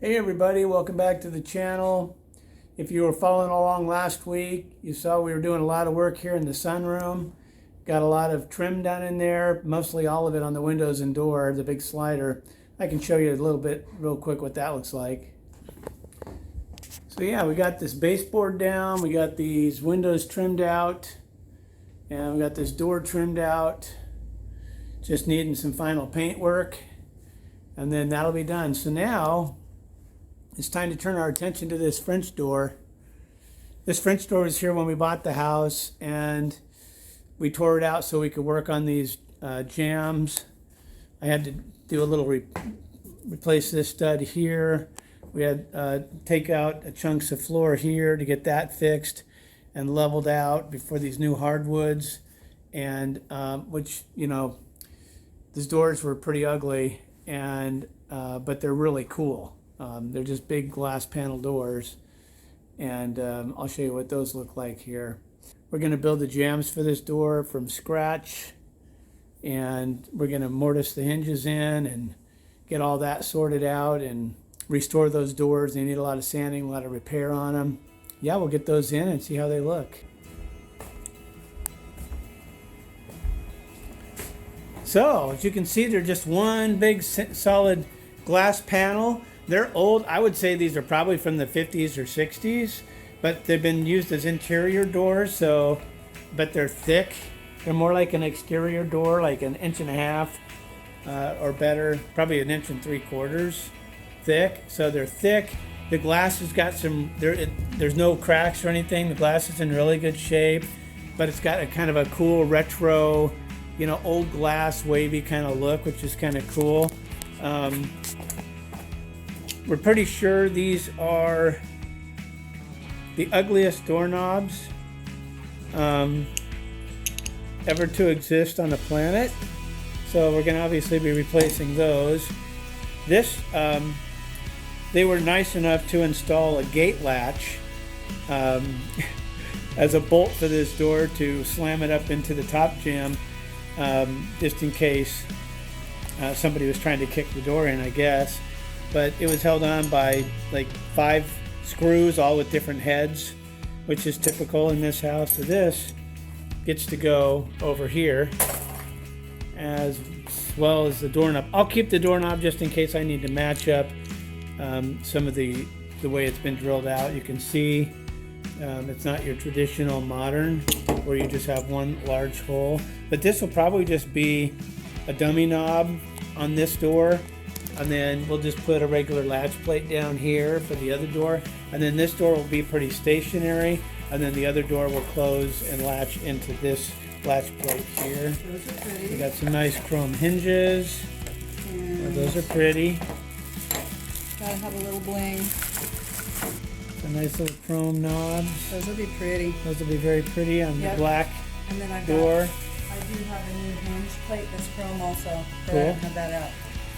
Hey everybody, welcome back to the channel. If you were following along last week, you saw we were doing a lot of work here in the sunroom. Got a lot of trim done in there, mostly all of it on the windows and door, the big slider. I can show you a little bit real quick what that looks like. So yeah, we got this baseboard down, we got these windows trimmed out, and we got this door trimmed out. Just needing some final paint work, and then that'll be done. So now, it's time to turn our attention to this French door. This French door was here when we bought the house, and we tore it out so we could work on these jambs. I had to do a little replace this stud here. We had take out chunks of floor here to get that fixed and leveled out before these new hardwoods, and which, you know, these doors were pretty ugly, and but they're really cool. They're just big glass panel doors, and I'll show you what those look like here. We're going to build the jambs for this door from scratch, and we're going to mortise the hinges in and get all that sorted out and restore those doors. They need a lot of sanding, a lot of repair on them. Yeah, we'll get those in and see how they look. So, as you can see, they're just one big solid glass panel. They're old. I would say these are probably from the 50s or 60s, but they've been used as interior doors, so, but they're thick. They're more like an exterior door, like 1.5 inches or better, probably 1 3/4 inches thick. So they're thick. The glass has got some, there's no cracks or anything. The glass is in really good shape, but it's got a kind of a cool retro, you know, old glass, wavy kind of look, which is kind of cool. We're pretty sure these are the ugliest doorknobs ever to exist on the planet. So we're going to obviously be replacing those. This, they were nice enough to install a gate latch as a bolt for this door to slam it up into the top jamb, just in case somebody was trying to kick the door in, I guess. But it was held on by like 5 screws, all with different heads, which is typical in this house. So this gets to go over here, as well as the doorknob. I'll keep the doorknob just in case I need to match up some of the way it's been drilled out. You can see it's not your traditional modern where you just have one large hole, but this will probably just be a dummy knob on this door, and then we'll just put a regular latch plate down here for the other door, and then this door will be pretty stationary, and then the other door will close and latch into this latch plate here. Those are pretty. We got some nice chrome hinges. Those are pretty. Gotta have a little bling. Some nice little chrome knobs. Those will be pretty. Those will be very pretty on the black And then I door. do have a new hinge plate that's chrome also. But Cool. I don't have that out.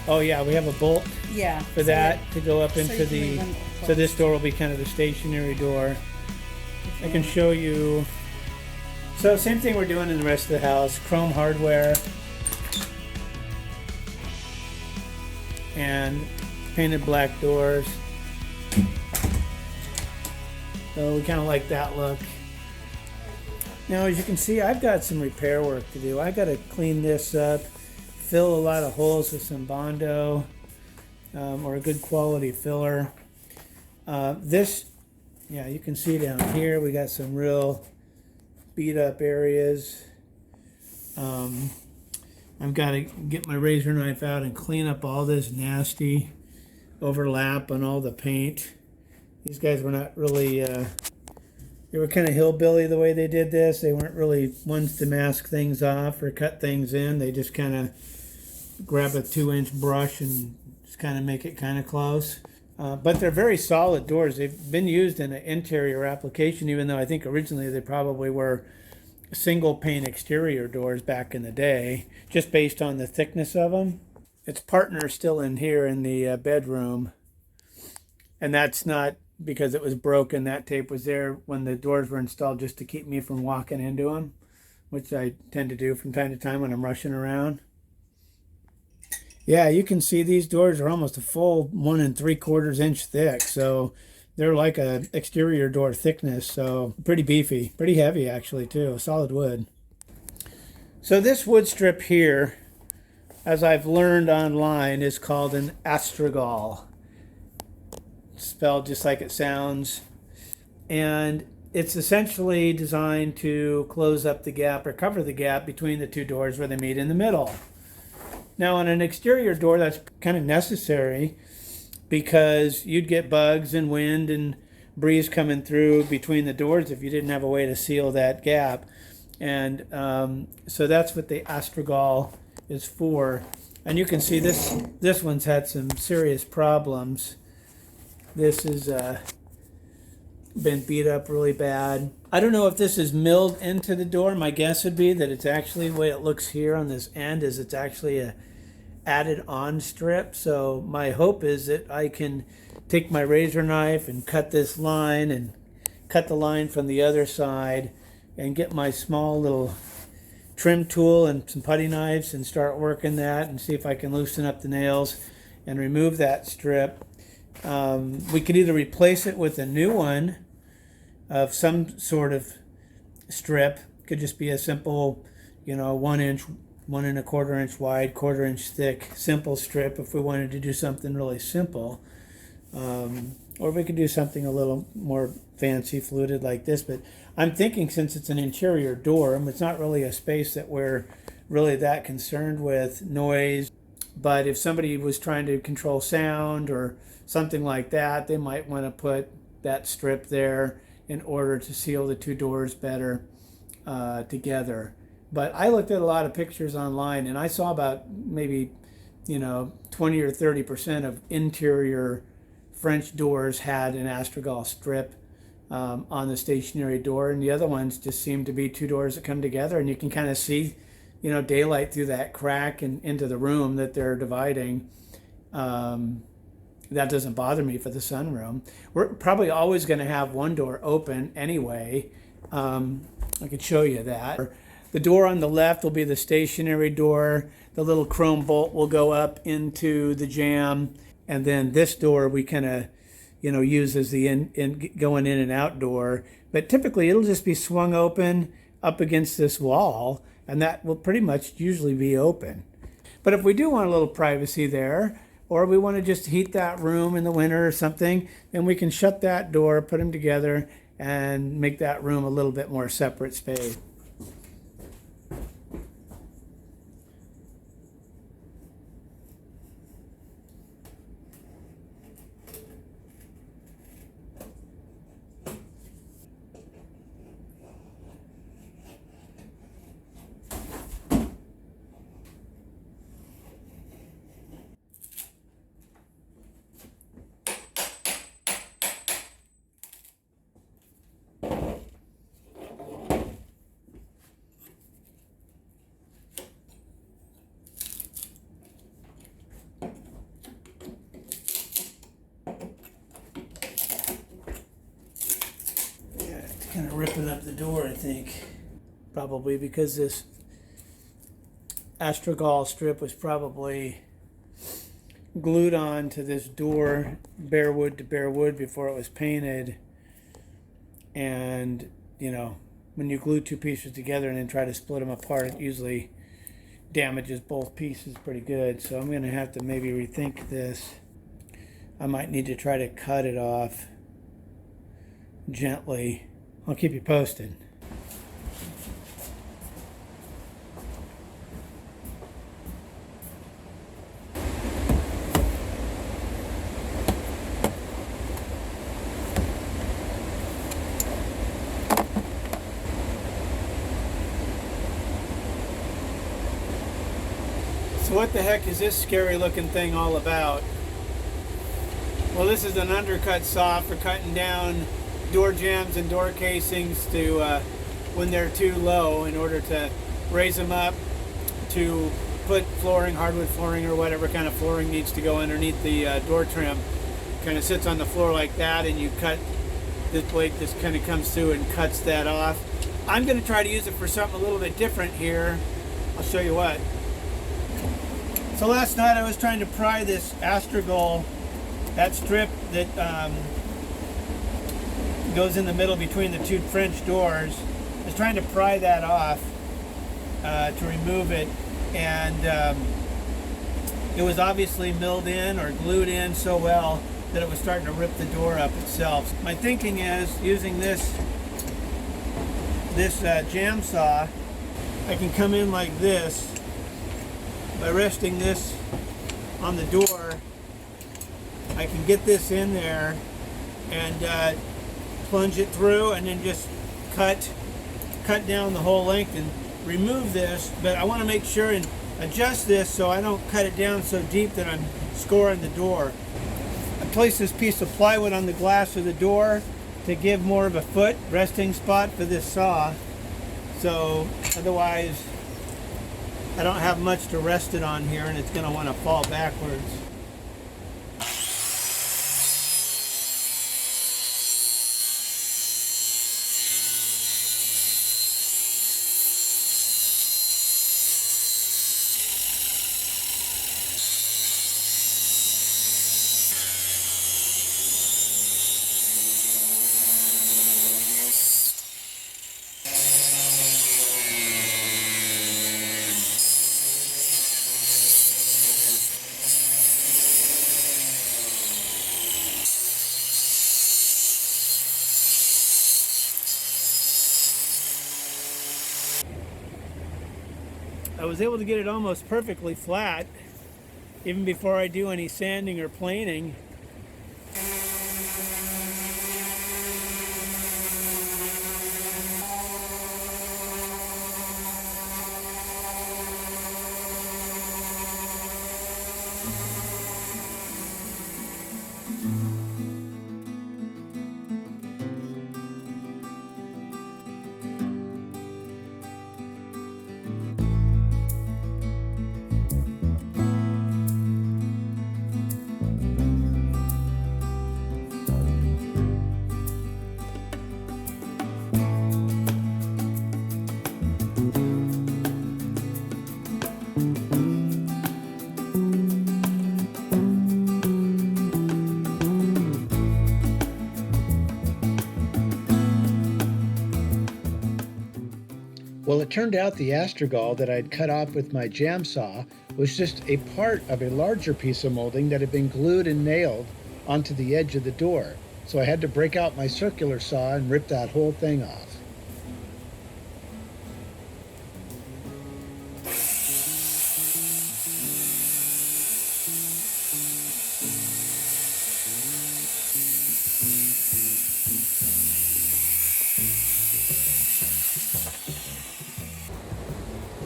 Oh yeah, we have a bolt Yeah. for that to go up into you can the. leave them So closed. this door will be kind of the stationary door. I can show you. So same thing we're doing in the rest of the house. Chrome hardware and painted black doors. So we kind of like that look. Now, as you can see, I've got some repair work to do. I got to clean this up, fill a lot of holes with some Bondo or a good quality filler. Yeah, you can see down here we got some real beat up areas. I've got to get my razor knife out and clean up all this nasty overlap on all the paint. These guys were not really, they were kind of hillbilly the way they did this. They weren't really ones to mask things off or cut things in. They just kind of grab a 2-inch brush and just kind of make it kind of close. But they're very solid doors. They've been used in an interior application, even though I think originally they probably were single pane exterior doors back in the day, just based on the thickness of them. Its partner's still in here in the bedroom, and that's not because it was broken. That tape was there when the doors were installed just to keep me from walking into them, which I tend to do from time to time when I'm rushing around. Yeah, you can see these doors are almost a full 1 3/4 inch thick. So they're like a exterior door thickness. So pretty beefy, pretty heavy actually too, solid wood. So this wood strip here, as I've learned online, is called an astragal. Spelled just like it sounds. And it's essentially designed to close up the gap or cover the gap between the two doors where they meet in the middle. Now on an exterior door, that's kind of necessary because you'd get bugs and wind and breeze coming through between the doors if you didn't have a way to seal that gap. And so that's what the astragal is for. And you can see this one's had some serious problems. This has been beat up really bad. I don't know if this is milled into the door. My guess would be that it's actually, the way it looks here on this end, is it's actually a added on strip. So my hope is that I can take my razor knife and cut this line and cut the line from the other side and get my small little trim tool and some putty knives and start working that and see if I can loosen up the nails and remove that strip. We could either replace it with a new one of some sort of strip. It could just be a simple, 1 inch, 1 1/4 inch wide, 1/4 inch thick, simple strip if we wanted to do something really simple. Or we could do something a little more fancy, fluted like this. But I'm thinking, since it's an interior door, and it's not really a space that we're really that concerned with noise, but if somebody was trying to control sound or something like that, they might want to put that strip there in order to seal the two doors better together. But I looked at a lot of pictures online, and I saw about maybe 20 or 30% of interior French doors had an astragal strip on the stationary door, and the other ones just seem to be two doors that come together, and you can kind of see daylight through that crack and into the room that they're dividing. That doesn't bother me for the sunroom. We're probably always going to have one door open anyway. I could show you that. The door on the left will be the stationary door. The little chrome bolt will go up into the jamb. And then this door we kind of, use as the going in and out door. But typically it'll just be swung open up against this wall, and that will pretty much usually be open. But if we do want a little privacy there, or we want to just heat that room in the winter or something, then we can shut that door, put them together, and make that room a little bit more separate space. Kind of ripping up the door, I think. Probably because this astragal strip was probably glued on to this door, bare wood to bare wood, before it was painted. And, when you glue two pieces together and then try to split them apart, it usually damages both pieces pretty good. So I'm going to have to maybe rethink this. I might need to try to cut it off gently. I'll keep you posted. So what the heck is this scary looking thing all about? Well, this is an undercut saw for cutting down door jambs and door casings to when they're too low, in order to raise them up to put flooring, hardwood flooring, or whatever kind of flooring needs to go underneath the door trim. Kind of sits on the floor like that, and you cut this blade, just kind of comes through and cuts that off. I'm going to try to use it for something a little bit different here. I'll show you what. So last night I was trying to pry this astragal, that strip that goes in the middle between the two French doors. I was trying to pry that off to remove it, and it was obviously milled in or glued in so well that it was starting to rip the door up itself. My thinking is, using this jam saw, I can come in like this by resting this on the door. I can get this in there and plunge it through, and then just cut down the whole length and remove this. But I want to make sure and adjust this so I don't cut it down so deep that I'm scoring the door. I place this piece of plywood on the glass of the door to give more of a foot resting spot for this saw. So otherwise I don't have much to rest it on here, and it's going to want to fall backwards. I was able to get it almost perfectly flat, even before I do any sanding or planing. Well, it turned out the astragal that I'd cut off with my jam saw was just a part of a larger piece of molding that had been glued and nailed onto the edge of the door. So I had to break out my circular saw and rip that whole thing off.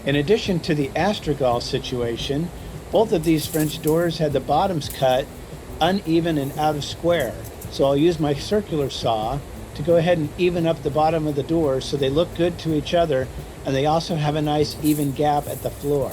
In addition to the astragal situation, both of these French doors had the bottoms cut uneven and out of square. So I'll use my circular saw to go ahead and even up the bottom of the doors so they look good to each other, and they also have a nice even gap at the floor.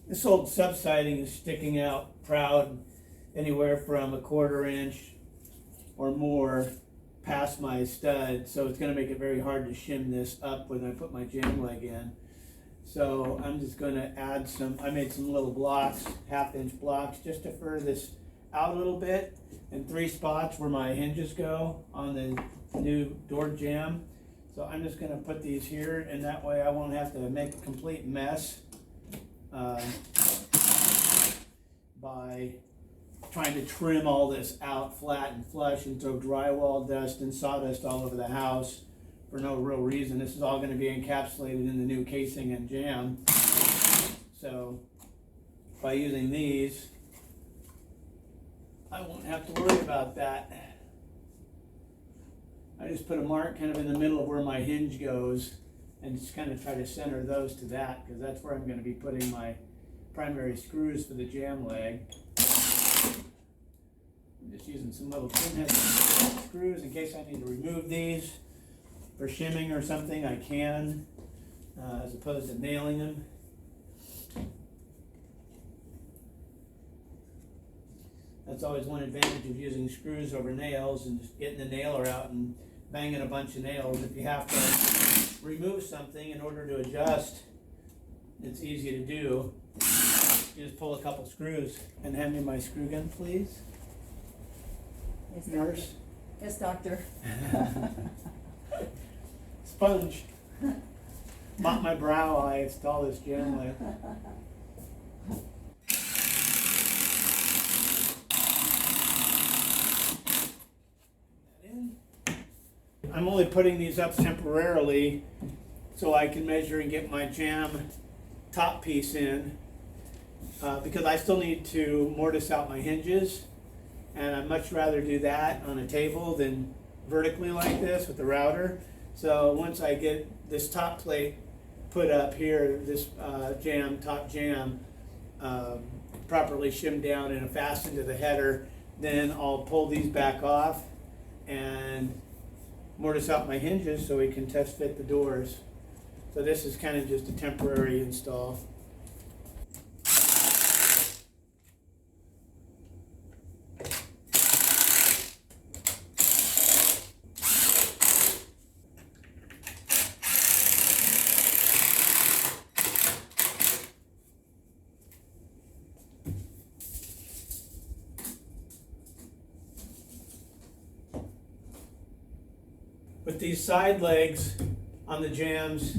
This old subsiding is sticking out proud anywhere from a 1/4 inch or more past my stud, so it's gonna make it very hard to shim this up when I put my jamb leg in. So I'm just gonna add I made some little blocks, 1/2 inch blocks, just to further this out a little bit, and 3 spots where my hinges go on the new door jamb. So I'm just gonna put these here, and that way I won't have to make a complete mess by trying to trim all this out flat and flush and throw drywall dust and sawdust all over the house for no real reason. This is all going to be encapsulated in the new casing and jamb. So by using these, I won't have to worry about that. I just put a mark kind of in the middle of where my hinge goes and just kind of try to center those to that, because that's where I'm going to be putting my primary screws for the jamb leg. I'm just using some little pinhead screws in case I need to remove these for shimming or something. I can, as opposed to nailing them. That's always one advantage of using screws over nails, and just getting the nailer out and banging a bunch of nails. If you have to remove something in order to adjust, it's easy to do. You just pull a couple screws. And hand me my screw gun, please. Yes, Nurse. Yes, doctor. Sponge. Mop my brow while I install this jamb leg. I'm only putting these up temporarily so I can measure and get my jamb top piece in, because I still need to mortise out my hinges, and I'd much rather do that on a table than vertically like this with the router. So once I get this top plate put up here, this top jamb properly shimmed down and fastened to the header, then I'll pull these back off and mortise out my hinges so we can test fit the doors. So this is kind of just a temporary install. With these side legs on the jambs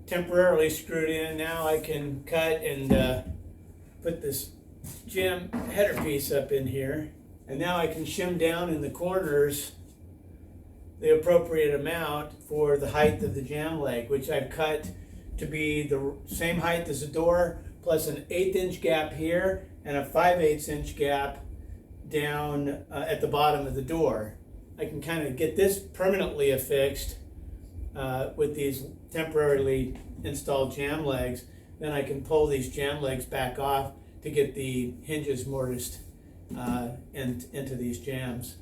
temporarily screwed in, now I can cut and put this jamb header piece up in here. And now I can shim down in the corners the appropriate amount for the height of the jamb leg, which I've cut to be the same height as the door, plus an 1/8 inch gap here and a 5/8 inch gap down at the bottom of the door. I can kind of get this permanently affixed with these temporarily installed jamb legs. Then I can pull these jamb legs back off to get the hinges mortised into these jambs.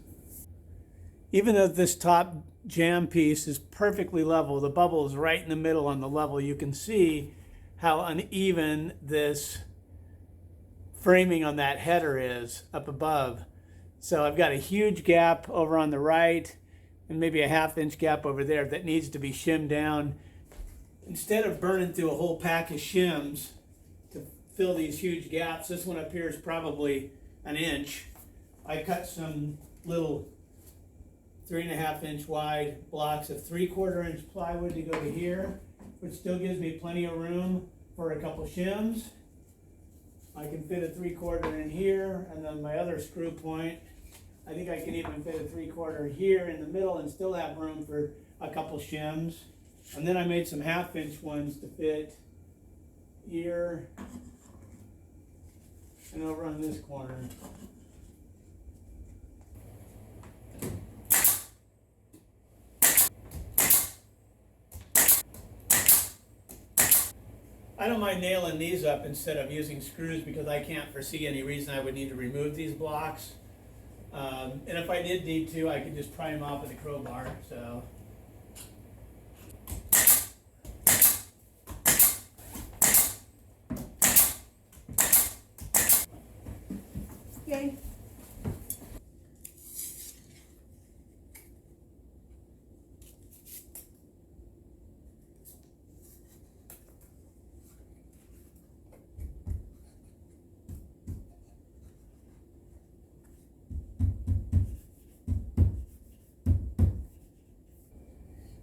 Even though this top jamb piece is perfectly level, the bubble is right in the middle on the level, you can see how uneven this framing on that header is up above. So I've got a huge gap over on the right and maybe a 1/2 inch gap over there that needs to be shimmed down. Instead of burning through a whole pack of shims to fill these huge gaps, this one up here is probably 1 inch. I cut some little 3.5 inch wide blocks of 3/4 inch plywood to go to here, which still gives me plenty of room for a couple shims. I can fit a 3/4 in here, and then my other screw point, I think I can even fit a 3/4 here in the middle and still have room for a couple shims. And then I made some 1/2 inch ones to fit here and over on this corner. I don't mind nailing these up instead of using screws, because I can't foresee any reason I would need to remove these blocks. And if I did need to, I could just pry them off with a crowbar. So.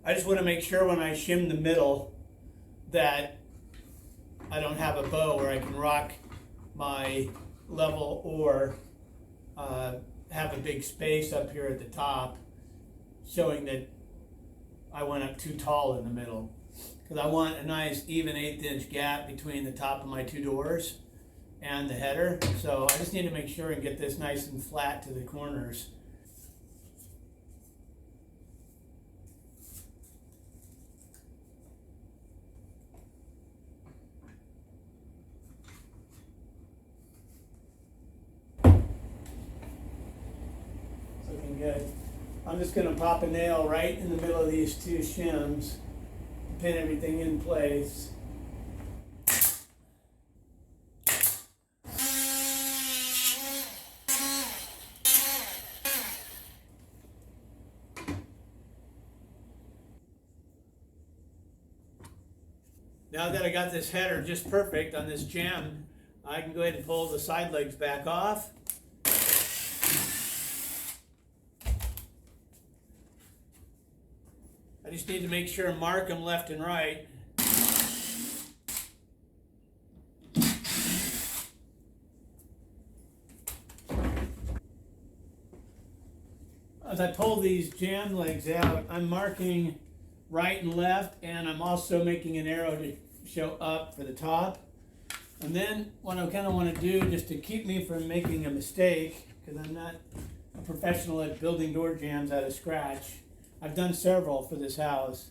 I just want to make sure when I shim the middle that I don't have a bow where I can rock my level or have a big space up here at the top, showing that I went up too tall in the middle. Because I want a nice even 1/8 inch gap between the top of my two doors and the header. So I just need to make sure and get this nice and flat to the corners. It's looking good. I'm just going to pop a nail right in the middle of these two shims to pin everything in place. Now that I got this header just perfect on this Jamb, I can go ahead and pull the side legs back off. I just need to make sure and mark them left and right. As I pull these Jamb legs out, I'm marking right and left, and I'm also making an arrow to show up for the top. And then what I kind of want to do, just to keep me from making a mistake, because I'm not a professional at building door jambs out of scratch. I've done several for this house,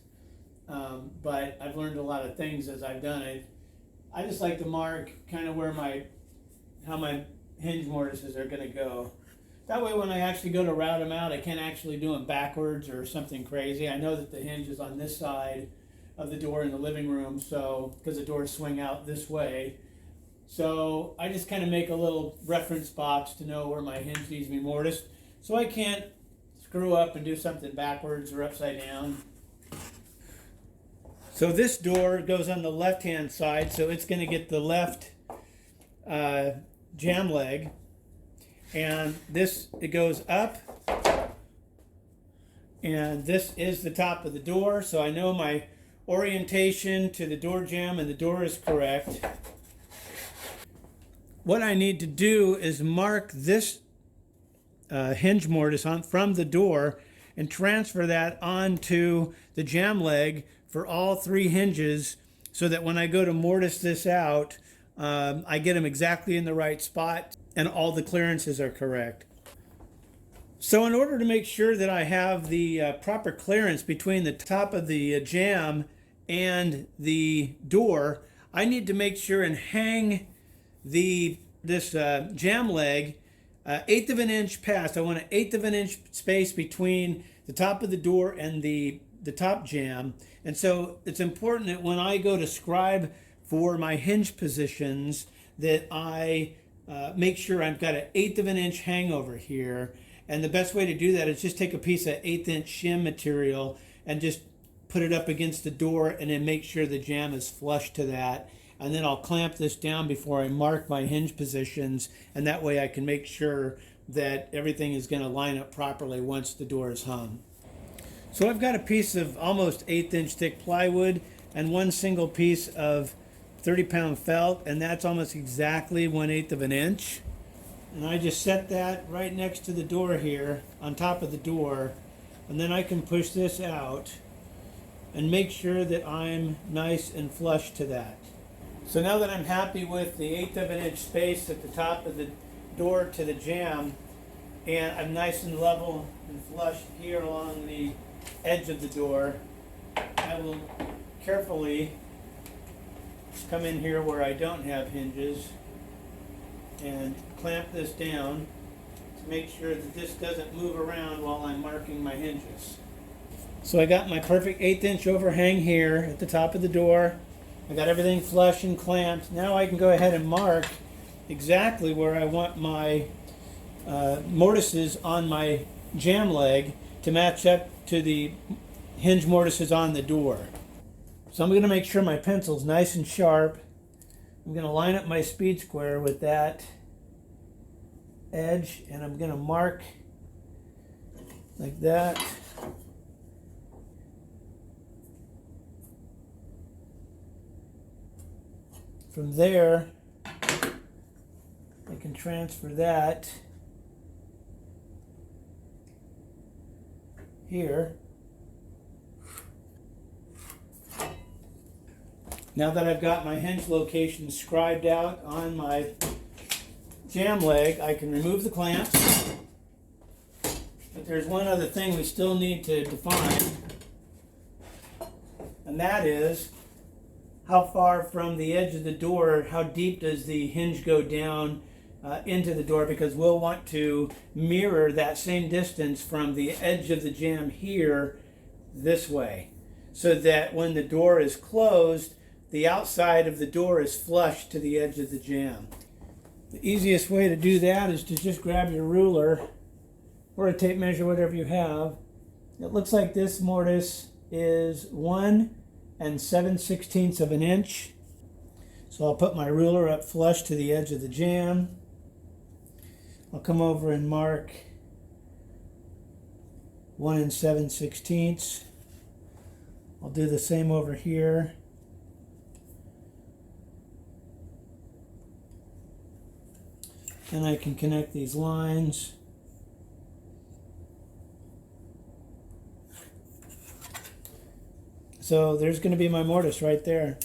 but I've learned a lot of things as I've done it. I just like to mark kind of where how my hinge mortises are going to go. That way when I actually go to route them out, I can't actually do them backwards or something crazy. I know that the hinge is on this side of the door in the living room, so because the doors swing out this way. So I just kind of make a little reference box to know where my hinge needs to be mortised, so I can't screw up and do something backwards or upside down. So this door goes on the left-hand side, so it's going to get the left jamb leg. And this, it goes up, and this is the top of the door, so I know my orientation to the door jamb and the door is correct. What I need to do is mark this hinge mortise from the door and transfer that onto the jamb leg for all three hinges, so that when I go to mortise this out, I get them exactly in the right spot and all the clearances are correct. So in order to make sure that I have the proper clearance between the top of the jamb and the door, I need to make sure and hang this jamb leg 1/8 of an inch past. I want an 1/8 of an inch space between the top of the door and the top jamb. And so it's important that when I go to scribe for my hinge positions, that I make sure I've got an 1/8 of an inch hangover here. And the best way to do that is just take a piece of 1/8 inch shim material and just put it up against the door, and then make sure the jamb is flush to that. And then I'll clamp this down before I mark my hinge positions, and that way I can make sure that everything is going to line up properly once the door is hung. So I've got a piece of almost 1/8 inch thick plywood and one single piece of 30-pound felt, and that's almost exactly 1/8 of an inch. And I just set that right next to the door here, on top of the door, and then I can push this out and make sure that I'm nice and flush to that. So now that I'm happy with the 1/8 of an inch space at the top of the door to the jamb, and I'm nice and level and flush here along the edge of the door, I will carefully come in here where I don't have hinges and clamp this down to make sure that this doesn't move around while I'm marking my hinges. So I got my perfect 1/8 inch overhang here at the top of the door. I got everything flush and clamped. Now I can go ahead and mark exactly where I want my mortises on my jamb leg to match up to the hinge mortises on the door. So I'm going to make sure my pencil's nice and sharp. I'm going to line up my speed square with that edge, and I'm going to mark like that. From there, I can transfer that here. Now that I've got my hinge location scribed out on my jamb leg, I can remove the clamps. But there's one other thing we still need to define, and that is how far from the edge of the door, how deep does the hinge go down into the door, because we'll want to mirror that same distance from the edge of the jamb here this way, so that when the door is closed, the outside of the door is flush to the edge of the jamb. The easiest way to do that is to just grab your ruler or a tape measure, whatever you have. It looks like this mortise is 1 7/16 of an inch. So I'll put my ruler up flush to the edge of the jamb. I'll come over and mark 1 7/16. I'll do the same over here. Then I can connect these lines. So there's going to be my mortise right there.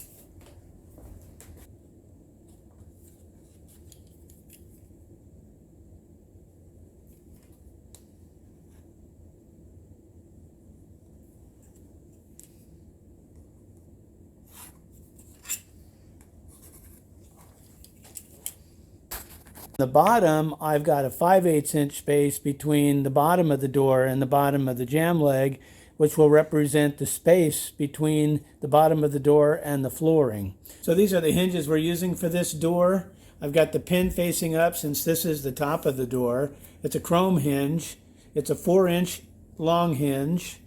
The bottom, I've got a 5/8 inch space between the bottom of the door and the bottom of the jamb leg, which will represent the space between the bottom of the door and the flooring. So these are the hinges we're using for this door. I've got the pin facing up since this is the top of the door. It's a chrome hinge. It's a 4-inch long hinge.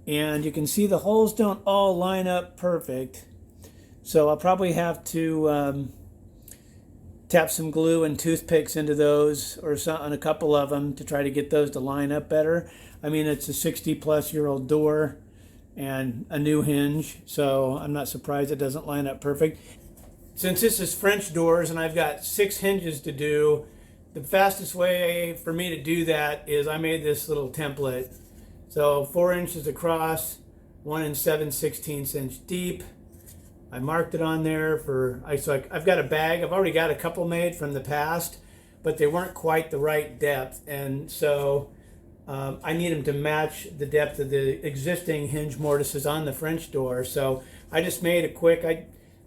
And you can see the holes don't all line up perfect. So I'll probably have to tap some glue and toothpicks into those, or on a couple of them, to try to get those to line up better. I mean, it's a 60-plus-year-old door and a new hinge, so I'm not surprised it doesn't line up perfect. Since this is French doors and I've got 6 hinges to do, the fastest way for me to do that is I made this little template. So 4 inches across, 1 7/16 inch deep. I marked it on there so I've got a bag. I've already got a couple made from the past, but they weren't quite the right depth, and so I need them to match the depth of the existing hinge mortises on the French door. So I just made a quick,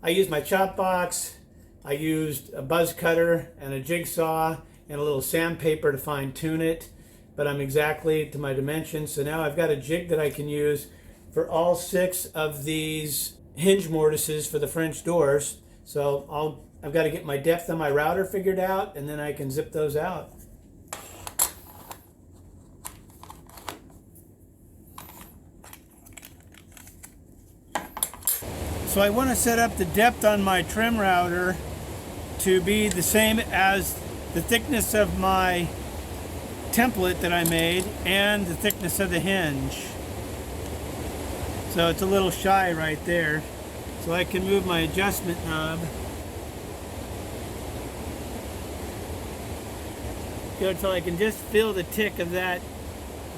I used my chop box, I used a buzz cutter and a jigsaw and a little sandpaper to fine tune it, but I'm exactly to my dimensions. So now I've got a jig that I can use for all 6 of these hinge mortises for the French doors. So I've got to get my depth on my router figured out, and then I can zip those out. So I want to set up the depth on my trim router to be the same as the thickness of my template that I made and the thickness of the hinge. So it's a little shy right there. So I can move my adjustment knob. Go until I can just feel the tick of that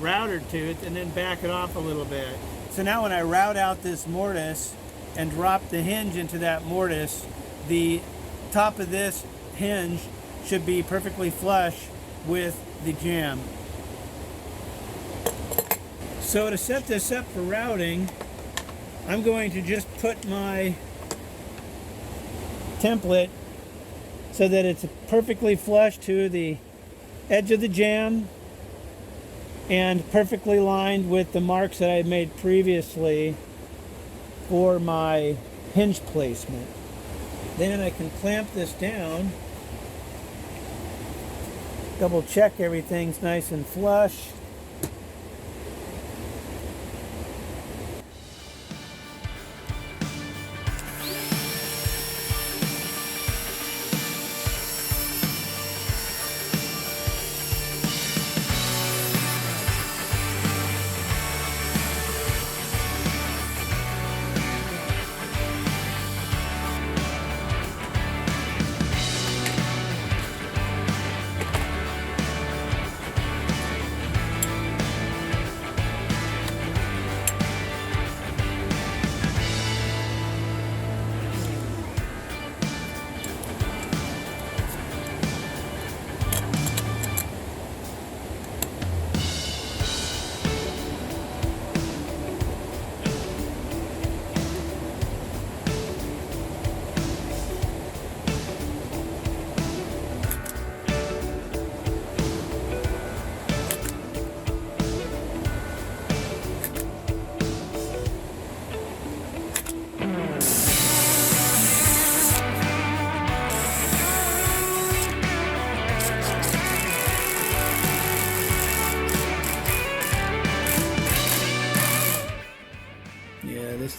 router tooth and then back it off a little bit. So now when I route out this mortise and drop the hinge into that mortise, the top of this hinge should be perfectly flush with the jamb. So to set this up for routing, I'm going to just put my template so that it's perfectly flush to the edge of the jamb and perfectly lined with the marks that I made previously for my hinge placement. Then I can clamp this down, double check everything's nice and flush.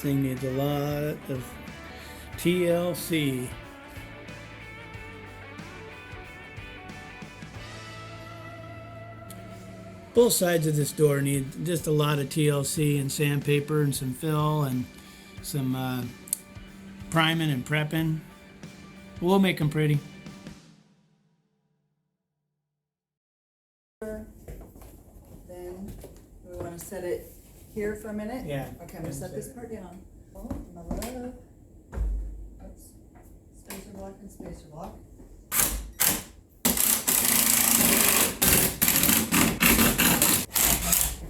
thing needs a lot of TLC. Both sides of this door need just a lot of TLC and sandpaper and some fill and some priming and prepping. We'll make them pretty. Then we want to set it here for a minute? Yeah. Okay, I'm gonna set this part down. Oh, my love. Oops. Spacer block and spacer block.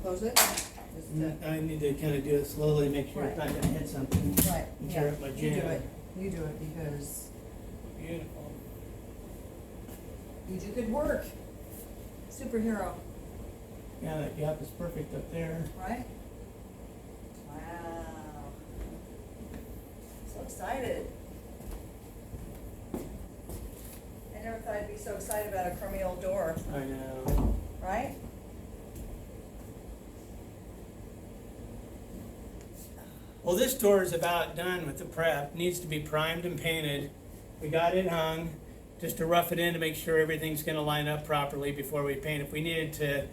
Close it. Just, I need to kind of do it slowly, make sure it's not going to hit something. right. And Yeah. tear up my You do jam. it. You do it because Beautiful. you do good work. Superhero, Yeah, that gap is perfect up there. right? Wow. So excited. I never thought I'd be so excited about a crummy old door, I know. right? Well, this door is about done with the prep. Needs to be primed and painted. We got it hung just to rough it in to make sure everything's going to line up properly before we paint. If we needed to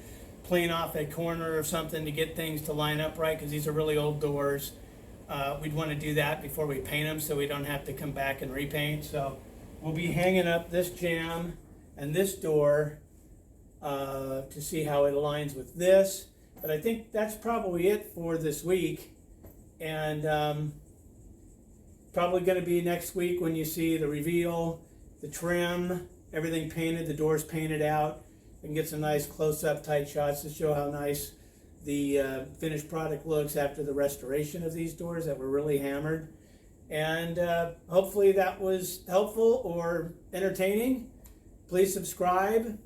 plane off a corner or something to get things to line up right, because these are really old doors, we'd want to do that before we paint them so we don't have to come back and repaint. So we'll be hanging up this jamb and this door to see how it aligns with this. But I think that's probably it for this week. And probably going to be next week when you see the reveal, the trim, everything painted, the doors painted out. We can get some nice close-up tight shots to show how nice the finished product looks after the restoration of these doors that were really hammered. And hopefully that was helpful or entertaining. Please subscribe.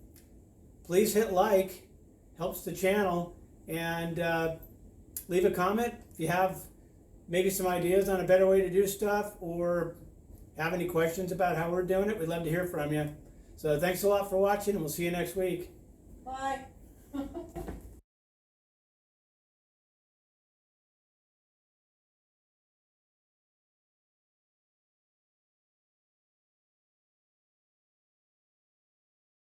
Please hit like. Helps the channel. And leave a comment if you have maybe some ideas on a better way to do stuff or have any questions about how we're doing it. We'd love to hear from you. So thanks a lot for watching, and we'll see you next week. Bye.